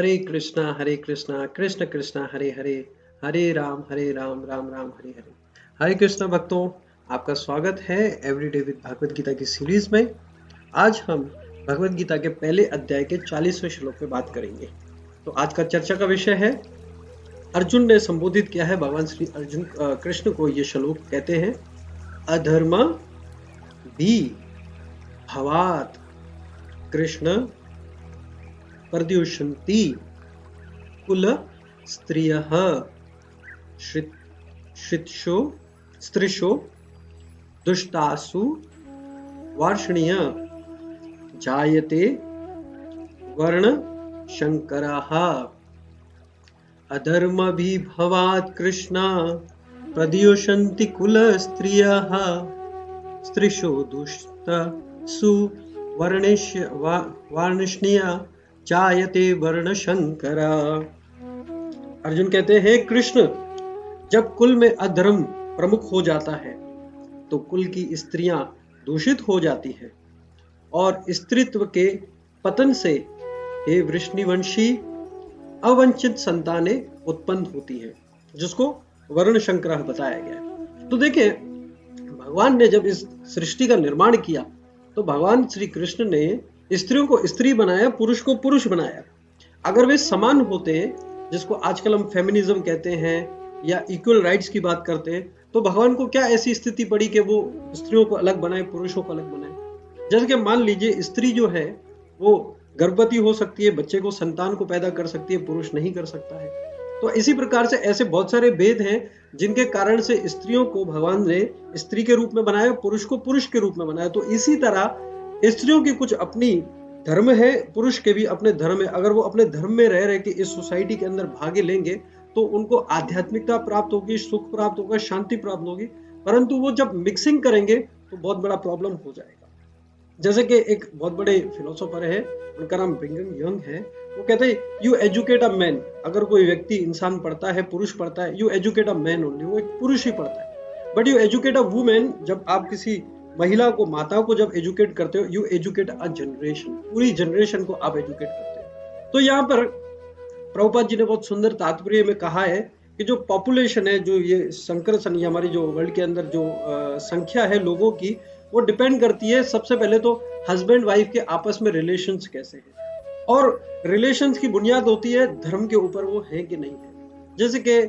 हरे कृष्णा कृष्ण कृष्णा हरे हरे, हरे राम राम राम हरे हरे। हरे कृष्णा भक्तों, आपका स्वागत है एवरीडे विद भगवत गीता की सीरीज में। आज हम भगवत गीता के पहले अध्याय के 40वें श्लोक पे बात करेंगे। तो आज का चर्चा का विषय है, अर्जुन ने संबोधित किया है भगवान श्री अर्जुन कृष्ण को। ये श्लोक कहते हैं, अधर्म भी भवात कृष्ण प्रद्युषन्ति कुल स्त्रियः श्रितशो स्त्रिशो दुष्टासु वार्ष्णेय जायते वर्ण शंकरः। अधर्मभिभवात् कृष्ण प्रद्योषन्ति कुल स्त्रियः स्त्रिशो दुष्टासु वार्ष्णेय जायते वर्ण शंकर। अर्जुन कहते हैं, कृष्ण, जब कुल में अधर्म प्रमुख हो जाता है तो कुल की स्त्रियां दूषित हो जाती हैं और स्त्रीत्व के पतन से हे वृष्णिवंशी अवंचित संतानें उत्पन्न होती हैं, जिसको वर्ण शंकर बताया गया है। तो देखिए, भगवान ने जब इस सृष्टि का निर्माण किया तो भगवान श्री कृष्ण ने स्त्रियों को स्त्री बनाया, पुरुष को पुरुष बनाया। अगर वे समान होते, जिसको आजकल हम फेमिनिज्म कहते हैं या इक्वल राइट्स की बात करते हैं, तो भगवान को क्या ऐसी स्थिति पड़ी कि वो स्त्रियों को अलग बनाए, पुरुषों को अलग बनाए। जैसे कि मान लीजिए, स्त्री जो है वो गर्भवती हो सकती है, बच्चे को संतान को पैदा कर सकती है, पुरुष नहीं कर सकता है। तो इसी प्रकार से ऐसे बहुत सारे भेद हैं जिनके कारण से स्त्रियों को भगवान ने स्त्री के रूप में बनाया, पुरुष को पुरुष के रूप में बनाया। तो इसी तरह स्त्रियों की कुछ अपनी धर्म है, पुरुष के भी अपने धर्म है। अगर वो अपने धर्म में रह के इस सोसाइटी के अंदर भागे लेंगे तो उनको आध्यात्मिकता प्राप्त होगी, सुख प्राप्त होगा, शांति प्राप्त होगी। परंतु वो जब मिक्सिंग करेंगे तो बहुत बड़ा प्रॉब्लम हो जाएगा। जैसे कि एक बहुत बड़े फिलोसोफर है, उनका नाम ब्रिघम यंग है। वो कहते हैं, यू एजुकेट अ मैन। अगर कोई व्यक्ति, इंसान पढ़ता है, पुरुष पढ़ता है, you educate a man only, वो एक पुरुष ही पढ़ता है। But you educate a women, जब आप किसी महिला को, माता को जब एजुकेट करते हो, यू एजुकेट अ जनरेशन, पूरी जनरेशन को आप एजुकेट करते हो। तो यहाँ पर प्रभुपाद जी ने बहुत सुंदर तात्पर्य में कहा है कि जो पॉपुलेशन है, जो ये संकर सन, हमारी जो वर्ल्ड के अंदर जो संख्या है लोगों की, वो डिपेंड करती है सबसे पहले तो हस्बैंड वाइफ के आपस में रिलेशंस कैसे हैं, और रिलेशंस की बुनियाद होती है धर्म के ऊपर, वो है कि नहीं है। जैसे कि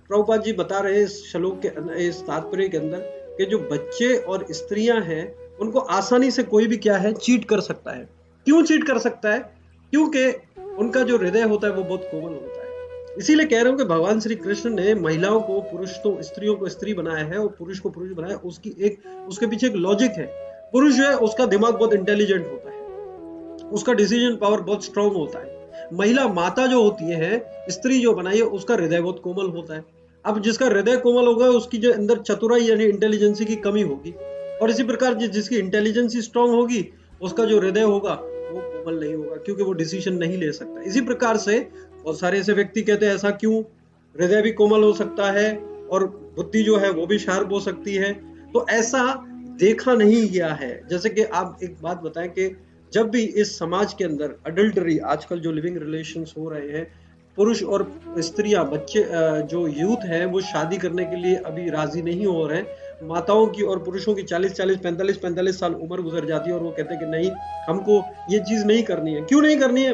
प्रभुपाद जी बता रहे हैं इस श्लोक के, इस तात्पर्य के अंदर, कि जो बच्चे और स्त्रियां हैं उनको आसानी से कोई भी क्या है, चीट कर सकता है। क्यों चीट कर सकता है? क्योंकि उनका जो हृदय होता है वो बहुत कोमल होता है। इसीलिए कह रहा हूं कि भगवान श्री कृष्ण ने महिलाओं को पुरुष, तो स्त्रियों को स्त्री बनाया है और पुरुष को पुरुष बनाया। उसके पीछे एक लॉजिक है। पुरुष जो है उसका दिमाग बहुत इंटेलिजेंट होता है, उसका डिसीजन पावर बहुत स्ट्रांग होता है। महिला माता जो होती है, स्त्री जो बनाई है, उसका हृदय बहुत कोमल होता है। अब जिसका हृदय कोमल होगा उसकी जो अंदर चतुराई यानी इंटेलिजेंसी की कमी होगी, और इसी प्रकार जिसकी इंटेलिजेंसी स्ट्रांग होगी उसका जो हृदय होगा वो कोमल नहीं होगा, क्योंकि वो डिसीजन नहीं ले सकता। इसी प्रकार से बहुत सारे ऐसे व्यक्ति कहते हैं, ऐसा क्यों? हृदय भी कोमल हो सकता है और बुद्धि जो है वो भी शार्प हो सकती है। तो ऐसा देखा नहीं गया है। जैसे कि आप एक बात बताएं कि जब भी इस समाज के अंदर अडल्टरी, आजकल जो लिविंग रिलेशंस हो रहे हैं, पुरुष और स्त्रियां, बच्चे, जो यूथ है वो शादी करने के लिए अभी राजी नहीं हो रहे हैं। माताओं की और पुरुषों की 40-45 साल उम्र गुजर जाती है और वो कहते हैं कि नहीं, हमको ये चीज नहीं करनी है। क्यों नहीं करनी है?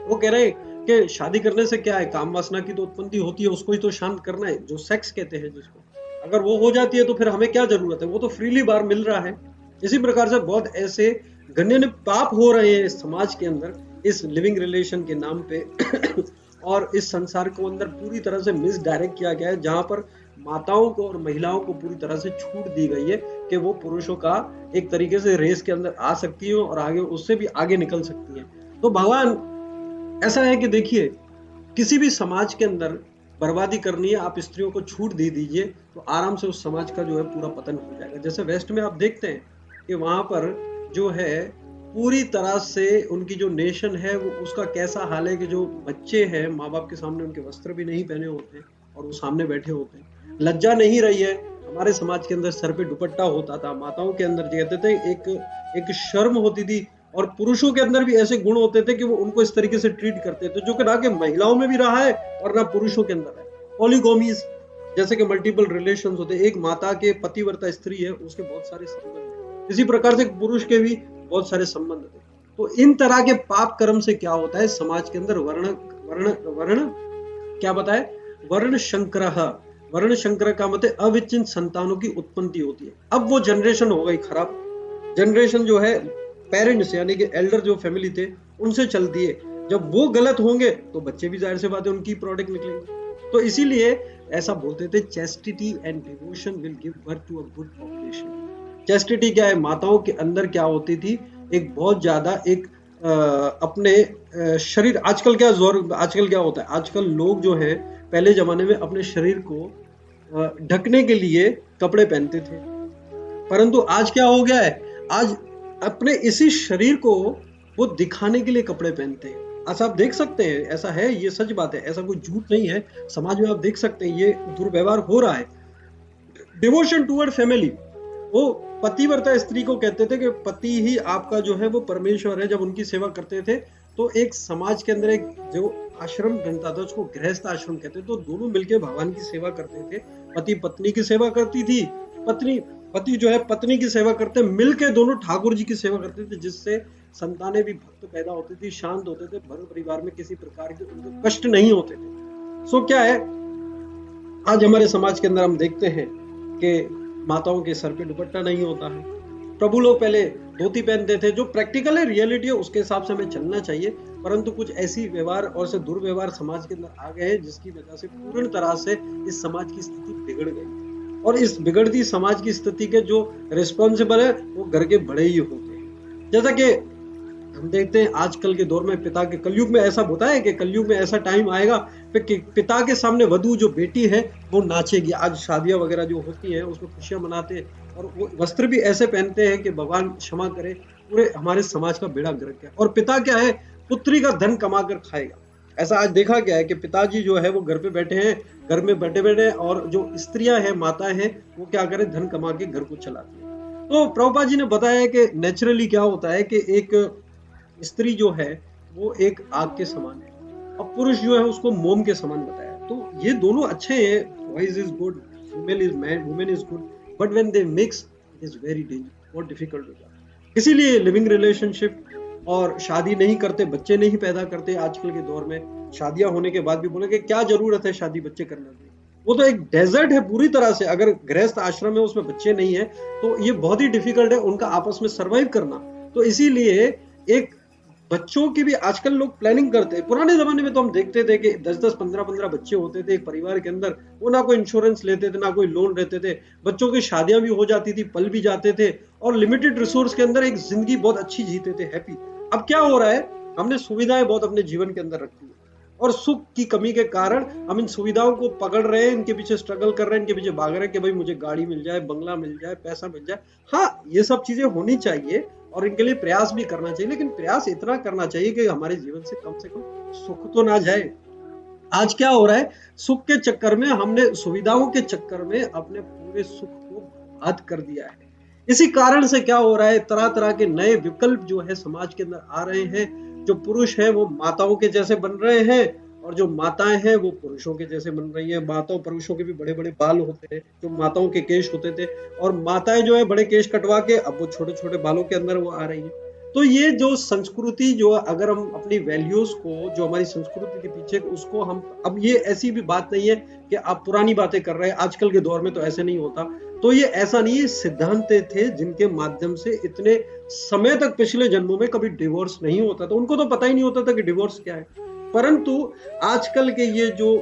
वो कह रहे हैं कि शादी करने से क्या है, काम वासना की तो उत्पत्ति होती है, उसको ही तो शांत करना है, जो सेक्स कहते हैं जिसको। अगर वो हो जाती है तो फिर हमें क्या जरूरत है, वो तो फ्रीली बाहर मिल रहा है। इसी प्रकार से बहुत ऐसे गण्य पाप हो रहे हैं इस समाज के अंदर, इस लिविंग रिलेशन के नाम पे और इस संसार को अंदर पूरी तरह से मिस डायरेक्ट किया गया है, जहां पर माताओं को और महिलाओं को पूरी तरह से छूट दी गई है कि वो पुरुषों का एक तरीके से रेस के अंदर आ सकती है और आगे, उससे भी आगे निकल सकती है। तो भगवान, ऐसा है कि देखिए, किसी भी समाज के अंदर बर्बादी करनी है, आप स्त्रियों को छूट दे दीजिए तो आराम से उस समाज का जो है पूरा पतन हो जाएगा। जैसे वेस्ट में आप देखते हैं कि वहां पर जो है पूरी तरह से उनकी जो नेशन है वो, उसका कैसा हाल है कि जो बच्चे हैं माँ बाप के सामने उनके वस्त्र भी नहीं पहने होते और वो सामने बैठे होते हैं। लज्जा नहीं रही है। हमारे समाज के अंदर सर पे दुपट्टा होता था, माताओं के अंदर कहते थे एक शर्म होती थी और पुरुषों के अंदर भी ऐसे गुण होते थे कि वो उनको इस तरीके से ट्रीट करते थे, जो कि ना कि महिलाओं में भी रहा है और ना पुरुषों के अंदर है। पॉलीगोमीज, जैसे कि मल्टीपल रिलेशंस होते हैं, एक माता के पतिव्रता स्त्री है, उसके बहुत सारे संबंध हैं, इसी प्रकार से पुरुष के भी बहुत सारे संबंध थे। तो इन तरह के पाप कर्म से क्या होता है, समाज के अंदर वर्ण वर्ण वर्ण क्या बताए, वर्ण शंकरः, वर्ण शंकर का मतलब अविच्छिन्न संतानों की उत्पत्ति होती है। अब वो जनरेशन हो गई खराब, जनरेशन जो है पेरेंट्स यानी कि एल्डर जो फैमिली थे उनसे चलती है। जब वो गलत होंगे तो बच्चे भी जाहिर सी बात है उनकी प्रोडक्ट निकलेंगे। तो इसीलिए ऐसा बोलते थे, chastity and devotion will give birth to a good population. Chastity क्या है, माताओं के अंदर क्या होती थी, एक बहुत ज्यादा एक अपने शरीर, आजकल क्या जोर, आजकल क्या होता है, आजकल लोग जो है पहले जमाने में अपने शरीर को ढकने के लिए कपड़े पहनते थे, परंतु आज क्या हो गया है, आज अपने इसी शरीर को वो दिखाने के लिए कपड़े पहनते हैं। ऐसा आप देख सकते हैं, ऐसा है, ये सच बात है, ऐसा कोई झूठ नहीं है, समाज में आप देख सकते हैं ये दुर्व्यवहार हो रहा है। डिवोशन टूवर्ड फैमिली, वो पतिव्रता स्त्री को कहते थे कि पति ही आपका जो है वो परमेश्वर है। जब उनकी सेवा करते थे तो एक समाज के अंदर एक जो आश्रम बनता था उसको गृहस्थ आश्रम कहते थे, तो दोनों मिलकर भगवान की सेवा करते थे। पति पत्नी की सेवा करती थी, पति जो है पत्नी की सेवा करते, मिलके दोनों ठाकुर जी की सेवा करते थे, जिससे संतानें भी भक्त पैदा होती थी, शांत होते थे, भर परिवार में किसी प्रकार के उनको कष्ट नहीं होते थे। सो क्या है, आज हमारे समाज के अंदर हम देखते हैं कि माताओं के सर पे दुपट्टा नहीं होता है। प्रभु लोग पहले धोती पहनते थे, जो प्रैक्टिकल है, रियलिटी है, उसके हिसाब से हमें चलना चाहिए, परंतु कुछ ऐसी व्यवहार और से दुर्व्यवहार समाज के अंदर आ गए हैं जिसकी वजह से पूर्ण तरह से इस समाज की स्थिति बिगड़ गई। और इस बिगड़ती समाज की स्थिति के जो रिस्पॉन्सिबल है वो घर के बड़े ही होते हैं। जैसा कि हम देखते हैं आजकल के दौर में पिता के, कलयुग में ऐसा होता है कि कलयुग में ऐसा टाइम आएगा कि पिता के सामने वधू जो बेटी है वो नाचेगी। आज शादियां वगैरह जो होती हैं उसमें खुशियां मनाते हैं और वो वस्त्र भी ऐसे पहनते हैं कि भगवान क्षमा करे, पूरे हमारे समाज का बेड़ा गर्क है। और पिता क्या है, पुत्री का धन कमा कर खाएगा। ऐसा आज देखा गया है कि पिताजी जो है वो घर पे बैठे हैं, घर में बैठे बैठे, और जो स्त्रियां हैं, माताएं हैं, वो क्या करें, धन कमा के घर को चलाती है। तो प्रभुपाद जी ने बताया कि नेचुरली क्या होता है कि एक स्त्री जो है वो एक आग के समान है और पुरुष जो है उसको मोम के समान बताया। तो ये दोनों अच्छे हैं, boys is good, female is man, women is good, but when they mix it is very danger, बहुत डिफिकल्ट हो जाता है। इसीलिए लिविंग रिलेशनशिप और शादी नहीं करते, बच्चे नहीं पैदा करते। आजकल के दौर में शादियां होने के बाद भी बोलेंगे क्या जरूरत है शादी बच्चे करने की, वो तो एक डेजर्ट है पूरी तरह से। अगर गृहस्थ आश्रम है उसमें बच्चे नहीं है तो ये बहुत ही डिफिकल्ट है उनका आपस में सर्वाइव करना। तो इसीलिए एक बच्चों की भी आजकल लोग प्लानिंग करते हैं। पुराने जमाने में तो हम देखते थे कि 10-10, 15-15 बच्चे होते थे एक परिवार के अंदर, वो ना कोई इंश्योरेंस लेते थे, ना कोई लोन रहते थे, बच्चों की शादियां भी हो जाती थी, पल भी जाते थे और लिमिटेड रिसोर्स के अंदर एक जिंदगी बहुत अच्छी जीते थे, हैप्पी। अब क्या हो रहा है, हमने सुविधाएं बहुत अपने जीवन के अंदर रखी है और सुख की कमी के कारण हम इन सुविधाओं को पकड़ रहे हैं, इनके पीछे स्ट्रगल कर रहे हैं, इनके पीछे भाग रहे हैं कि भाई मुझे गाड़ी मिल जाए, बंगला मिल जाए, पैसा मिल जाए। हाँ, ये सब चीजें होनी चाहिए और इनके लिए प्रयास भी करना चाहिए, लेकिन प्रयास इतना करना चाहिए कि हमारे जीवन से कम सुख तो ना जाए। आज क्या हो रहा है, सुख के चक्कर में हमने, सुविधाओं के चक्कर में अपने पूरे सुख को बर्बाद कर दिया है। इसी कारण से क्या हो रहा है, तरह तरह के नए विकल्प जो है समाज के अंदर आ रहे हैं। जो पुरुष है वो माताओं के जैसे बन रहे हैं और जो माताएं हैं वो पुरुषों के जैसे बन रही है। माताओं पुरुषों के भी बड़े बड़े बाल होते हैं, जो माताओं के केश होते थे, और माताएं जो है बड़े केश कटवा के अब वो छोटे छोटे बालों के अंदर वो आ रही है। तो ये जो संस्कृति, जो अगर हम अपनी वैल्यूज को, जो हमारी संस्कृति के पीछे, उसको हम, अब ये ऐसी भी बात नहीं है कि आप पुरानी बातें कर रहे हैं, आजकल के दौर में तो ऐसे नहीं होता। तो ये ऐसा नहीं है, सिद्धांत थे जिनके माध्यम से इतने समय तक, पिछले जन्मों में कभी डिवोर्स नहीं होता था, उनको तो पता ही नहीं होता था कि डिवोर्स क्या है। परंतु आजकल के ये जो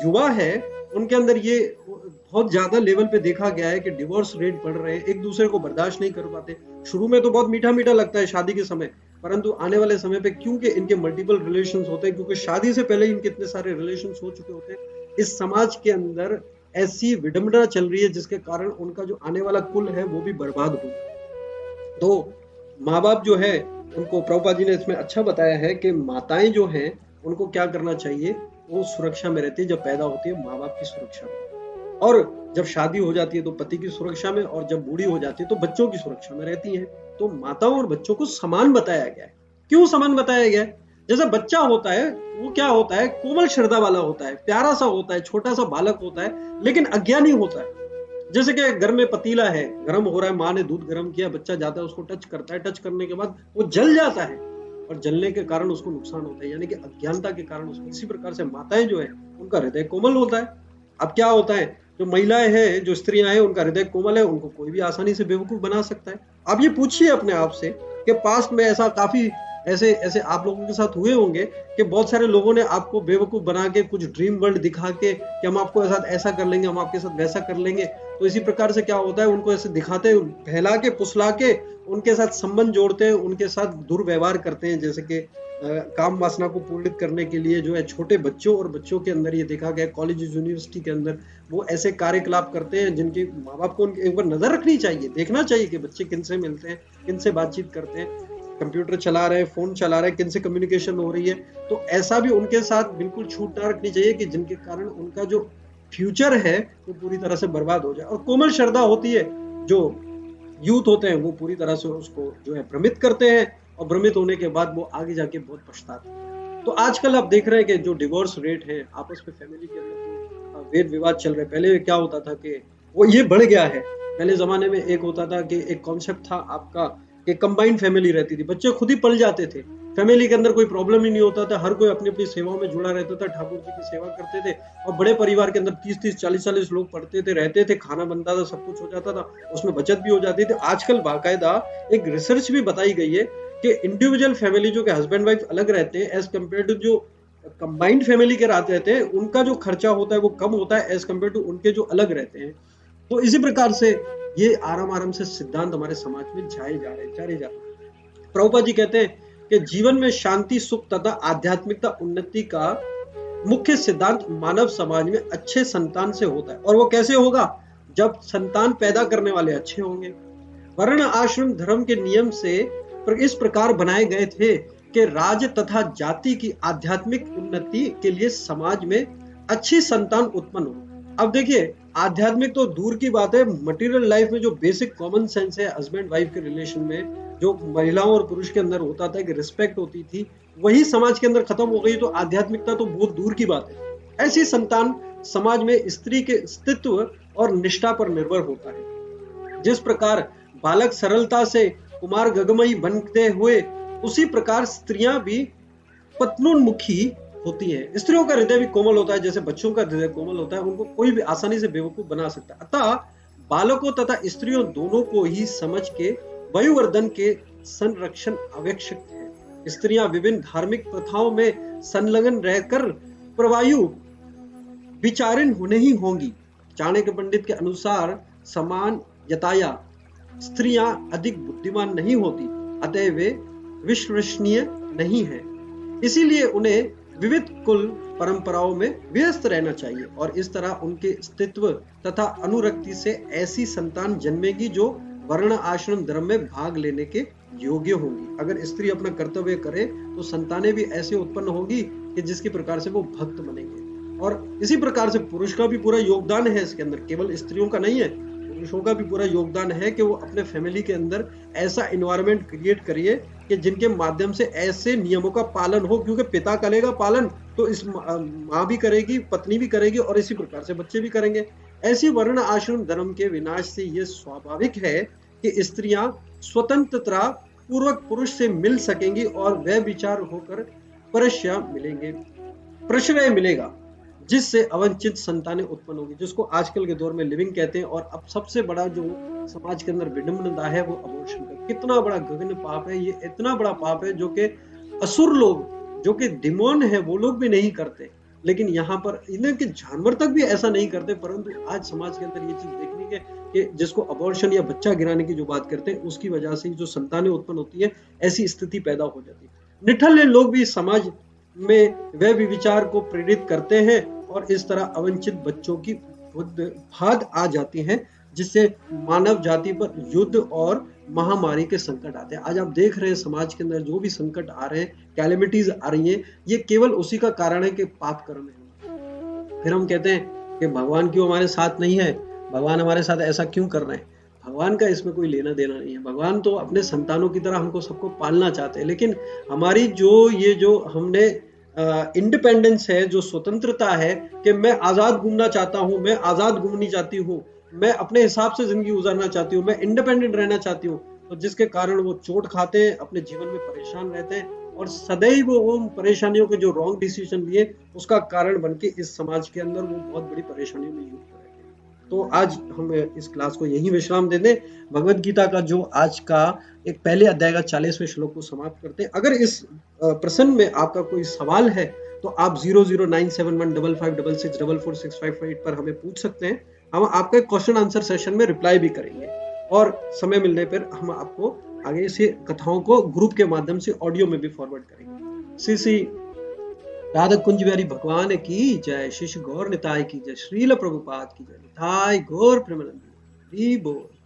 युवा है उनके अंदर ये बहुत ज्यादा लेवल पे देखा गया है कि डिवोर्स रेट बढ़ रहे हैं, एक दूसरे को बर्दाश्त नहीं कर पाते। शुरू में तो बहुत मीठा मीठा लगता है शादी के समय, परंतु आने वाले समय पे क्योंकि इनके मल्टीपल रिलेशंस होते हैं, क्योंकि शादी से पहले इनके इतने सारे रिलेशंस हो चुके होते हैं, इस समाज के अंदर ऐसी विडंबना चल रही है जिसके कारण उनका जो आने वाला कुल है वो भी बर्बाद हो। तो माँ बाप जो है उनको, प्रभुपाद जी ने इसमें अच्छा बताया है कि माताएं जो हैं उनको क्या करना चाहिए, वो सुरक्षा में रहती है। जब पैदा होती है माँ बाप की सुरक्षा में, और जब शादी हो जाती है तो पति की सुरक्षा में, और जब बूढ़ी हो जाती है तो बच्चों की सुरक्षा में रहती है। तो माताओं और बच्चों को समान बताया गया है। क्यों समान बताया गया है? जैसे बच्चा होता है वो क्या होता है, कोमल श्रद्धा वाला होता है, प्यारा सा होता है, छोटा सा बालक होता है, लेकिन अज्ञानी होता है। जैसे कि घर में पतीला है, गर्म हो रहा है, माँ ने दूध गर्म किया, बच्चा जाता है उसको टच करता है, टच करने के बाद वो जल जाता है और जलने के कारण उसको नुकसान होता है, यानी कि अज्ञानता के कारण उसको। इसी प्रकार से माताएं जो है उनका हृदय कोमल होता है। अब क्या होता है, जो महिलाएं हैं, जो स्त्रियां हैं, उनका हृदय कोमल है, उनको कोई भी आसानी से बेवकूफ बना सकता है। आप ये पूछिए अपने आप से कि पास्ट में ऐसा काफी ऐसे ऐसे आप लोगों के साथ हुए होंगे कि बहुत सारे लोगों ने आपको बेवकूफ बना के, कुछ ड्रीम वर्ल्ड दिखा के कि हम आपको साथ ऐसा कर लेंगे, हम आपके साथ वैसा कर लेंगे। तो इसी प्रकार से क्या होता है, उनको ऐसे दिखाते, बहला के, फुसला के उनके साथ संबंध जोड़ते हैं, उनके साथ दुर्व्यवहार करते हैं। जैसे कि काम वासना को पूर्णित करने के लिए जो है छोटे बच्चों और बच्चों के अंदर ये देखा गया, कॉलेज यूनिवर्सिटी के अंदर वो ऐसे कार्यकलाप करते हैं जिनके माँ बाप को एक बार नजर रखनी चाहिए, देखना चाहिए कि बच्चे किन से मिलते हैं, किन से बातचीत करते हैं, कंप्यूटर चला रहे हैं, फोन चला रहे हैं, किन से कम्युनिकेशन हो रही है। तो ऐसा भी उनके साथ बिल्कुल छूट ना रखनी चाहिए कि जिनके कारण उनका जो फ्यूचर है वो पूरी तरह से बर्बाद हो जाए। और कोमल श्रद्धा होती है, जो यूथ होते हैं वो पूरी तरह से उसको जो है भ्रमित करते हैं, और भ्रमित होने के बाद वो आगे जाके बहुत पछताते हैं। तो आजकल आप देख रहे हैं कि जो डिवोर्स रेट है आपस में फैमिली के अंदर जो वेद विवाद चल रहे हैं, पहले क्या होता था कि वो ये बढ़ गया है। पहले जमाने में एक होता था कि एक कॉन्सेप्ट था आपका कि कंबाइंड फैमिली रहती थी, बच्चे खुद ही पल जाते थे, फैमिली के अंदर कोई प्रॉब्लम ही नहीं होता था, हर कोई अपनी अपनी सेवाओं में जुड़ा रहता था, ठाकुर जी की सेवा करते थे। और बड़े परिवार के अंदर 30-30, 40-40 लोग पढ़ते थे, रहते थे, खाना बनता था, सब कुछ हो जाता था, उसमें बचत भी हो जाती थी। आजकल बाकायदा एक रिसर्च भी बताई गई है कि इंडिविजुअल फैमिली जो कि हस्बैंड वाइफ अलग रहते हैं, एज कम्पेयर टू जो कंबाइंड फैमिली के रहते हैं, उनका जो खर्चा होता है वो कम होता है एज कम्पेयर टू उनके जो अलग रहते हैं। तो इसी प्रकार से ये आराम आराम से सिद्धांत हमारे समाज में जाए जा रहे हैं। प्रभुपाद जी कहते हैं कि जीवन में शांति, सुख तथा आध्यात्मिकता उन्नति का मुख्य सिद्धांत मानव समाज में अच्छे संतान से होता है। और वो कैसे होगा? जब संतान पैदा करने वाले अच्छे होंगे। वर्ण आश्रम धर्म के नियम से इस प्रकार बनाए गए थे कि राज्य तथा जाति की आध्यात्मिक उन्नति के लिए समाज में अच्छी संतान उत्पन्न हो। अब देखिए, आध्यात्मिक तो दूर की बात है, मटेरियल लाइफ में जो बेसिक कॉमन सेंस है हस्बैंड वाइफ के रिलेशन में, जो महिलाओं और पुरुष के अंदर होता था कि रिस्पेक्ट होती थी, वही समाज के अंदर खत्म हो गई। तो आध्यात्मिकता तो बहुत दूर की बात है। ऐसी संतान समाज में स्त्री के अस्तित्व और निष्ठा पर निर्भर होता है। जिस प्रकार बालक सरलता से कुमार गगमयी बनते हुए, उसी प्रकार स्त्रियां भी पत्नोन्मुखी होती है। स्त्रियों का हृदय भी कोमल होता है, जैसे बच्चों का हृदय कोमल होता है, उनको कोई भी आसानी से बेवकूफ बना सकता है। अतः बालकों तथा स्त्रियों दोनों को ही समझ के वायुवर्धन के संरक्षण आवश्यक है। स्त्रियां विभिन्न धार्मिक प्रथाओं में संलग्न रहकर प्रवायु विचारिण होने ही होंगी। चाणक्य पंडित के अनुसार समान यताया स्त्रियां अधिक बुद्धिमान नहीं होती, अतः वे विश्वसनीय नहीं है। इसीलिए उन्हें विविध कुल परंपराओं में व्यस्त रहना चाहिए, और इस तरह उनके अस्तित्व तथा अनुरक्ति से ऐसी संतान जन्मेगी जो वर्ण आश्रम धर्म में भाग लेने के योग्य होंगी। अगर स्त्री अपना कर्तव्य करे तो संतानें भी ऐसे उत्पन्न होगी कि जिसके प्रकार से वो भक्त बनेंगे। और इसी प्रकार से पुरुष का भी पूरा योगदान है इसके अंदर, केवल स्त्रियों का नहीं है, पुरुषों का भी पूरा योगदान है कि वो अपने फैमिली के अंदर ऐसा एनवायरनमेंट क्रिएट करिए कि जिनके माध्यम से ऐसे नियमों का पालन हो, क्योंकि पिता करेगा पालन तो इस माँ भी करेगी, पत्नी भी करेगी, और इसी प्रकार से बच्चे भी करेंगे। ऐसी वर्ण आश्रम धर्म के विनाश से यह स्वाभाविक है कि स्त्रियां स्वतंत्रता पूर्वक पुरुष से मिल सकेंगी और वह विचार होकर प्रश्रय मिलेगा, जिससे अवंचित संतानें उत्पन्न होगी, जिसको आजकल के दौर में लिविंग कहते हैं। और अब सबसे बड़ा जो समाज के अंदर विडंबना है वो अबॉर्शन का। कितना बड़ा गगन पाप है ये, इतना बड़ा पाप है जो कि असुर लोग, जो कि डिमोन है, वो लोग भी नहीं करते। लेकिन यहाँ पर इन्हें के जानवर तक भी ऐसा नहीं करते, परंतु आज समाज के अंदर ये चीज देखने के कि जिसको अबॉर्शन या बच्चा गिराने की जो बात करते हैं, उसकी वजह से जो संतानें उत्पन्न होती है, ऐसी स्थिति पैदा हो जाती है। निठल्ले लोग भी समाज में वह भी विचार को प्रेरित करते हैं, और इस तरह अवंचित बच्चों की भाद आ जाती है, जिससे मानव जाति पर युद्ध और महामारी के संकट आते हैं। आज आप देख रहे हैं समाज के अंदर जो भी संकट आ रहे हैं, कैलेमिटीज आ रही हैं, ये केवल उसी का कारण है कि पाप कर्म है। फिर हम कहते हैं कि भगवान क्यों हमारे साथ नहीं है, भगवान हमारे साथ ऐसा क्यों कर रहे हैं। भगवान का इसमें कोई लेना देना नहीं है। भगवान तो अपने संतानों की तरह हमको सबको पालना चाहते हैं, लेकिन हमारी जो हमने इंडिपेंडेंस है, जो स्वतंत्रता है कि मैं आजाद घूमना चाहता हूँ, मैं आजाद घूमनी चाहती हूँ, मैं अपने हिसाब से जिंदगी गुजारना चाहती हूँ, मैं इंडिपेंडेंट रहना चाहती हूँ, तो जिसके कारण वो चोट खाते हैं, अपने जीवन में परेशान रहते हैं और सदैव उन परेशानियों के जो रॉन्ग डिसीजन लिए उसका कारण बन के इस समाज के अंदर वो बहुत बड़ी परेशानियों में युक्त रहते हैं। तो आज हम इस क्लास को यही विश्राम दे दें। भगवत गीता का जो आज का एक पहले अध्याय का 40वें श्लोक को समाप्त करते हैं। अगर इस प्रसंग में आपका कोई सवाल है तो आप 00971556664465 पर हमें पूछ सकते हैं। हम आपका क्वेश्चन आंसर सेशन में रिप्लाई भी करेंगे और समय मिलने पर हम आपको आगे से कथाओं को ग्रुप के माध्यम से ऑडियो में भी फॉरवर्ड करेंगे। श्री राधा कुंज बिहारी भगवान की जय, श्री गौर निताय की जय, श्रील प्रभुपाद की जय, निताय गौर प्रेमानंद हरि बोल।